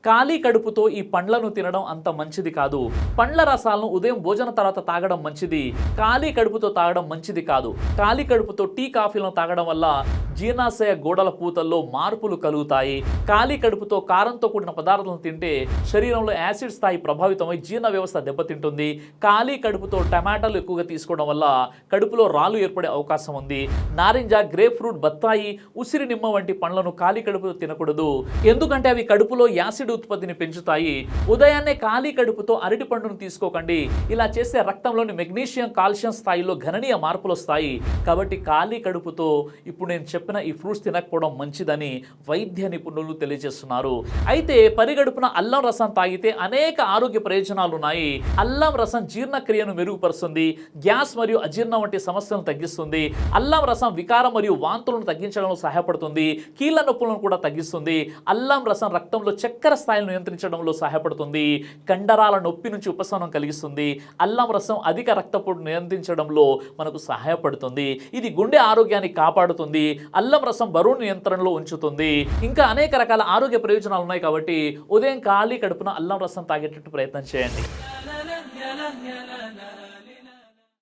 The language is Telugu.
ఖాళీ కడుపుతో ఈ పండ్లను తినడం అంత మంచిది కాదు. పండ్ల రసాలను ఉదయం భోజనం తర్వాత తాగడం మంచిది, ఖాళీ కడుపుతో తాగడం మంచిది కాదు. ఖాళీ కడుపుతో టీ కాఫీలను తాగడం వల్ల జీర్ణాశయ గోడల పూతల్లో మార్పులు కలుగుతాయి. ఖాళీ కడుపుతో కారంతో కూడిన పదార్థాలను తింటే శరీరంలో యాసిడ్ స్థాయి ప్రభావితమై జీర్ణ వ్యవస్థ దెబ్బతింటుంది. ఖాళీ కడుపుతో టమాటాలు ఎక్కువగా తీసుకోవడం వల్ల కడుపులో రాళ్ళు ఏర్పడే అవకాశం ఉంది. నారింజ, గ్రేప్ ఫ్రూట్, బత్తాయి, ఉసిరి నిమ్మ వంటి పండ్లను ఖాళీ కడుపుతో తినకూడదు, ఎందుకంటే అవి కడుపులో యాసిడ్ ఉత్పత్తిని పెంచుతాయి. ఉదయాన్నే ఖాళీ కడుపుతో అరటి పండును తీసుకోకండి. ఇలా చేస్తే రక్తంలోని మెగ్నీషియం, కాల్షియం స్థాయిలో గణనీయ మార్పులు వస్తాయి. కాబట్టి ఖాళీ కడుపుతో ఇప్పుడు నేను చెప్పిన ఈ ఫ్రూట్స్ తినకపోవడం మంచిదని వైద్య నిపుణులు తెలియజేస్తున్నారు. అయితే పరిగడుపున అల్లం రసం తాగితే అనేక ఆరోగ్య ప్రయోజనాలు ఉన్నాయి. అల్లం రసం జీర్ణక్రియను మెరుగుపరుస్తుంది, గ్యాస్ మరియు అజీర్ణం వంటి సమస్యలను తగ్గిస్తుంది. అల్లం రసం వికారం మరియు వాంతులను తగ్గించడంలో సహాయపడుతుంది, కీళ్ళ నొప్పులను కూడా తగ్గిస్తుంది. అల్లం రసం రక్తంలో చక్కెర స్థాయిని నియంత్రించడంలో సహాయపడుతుంది, కండరాల నొప్పి నుంచి ఉపశమనం కలిగిస్తుంది. అల్లం రసం అధిక రక్తపోటు నియంత్రించడంలో మనకు సహాయపడుతుంది. ఇది గుండె ఆరోగ్యాన్ని కాపాడుతుంది. అల్లం రసం బరువు నియంత్రణలో ఉంచుతుంది. ఇంకా అనేక రకాల ఆరోగ్య ప్రయోజనాలు ఉన్నాయి. కాబట్టి ఉదయం ఖాళీ కడుపున అల్లం రసం తాగేటట్టు ప్రయత్నం చేయండి.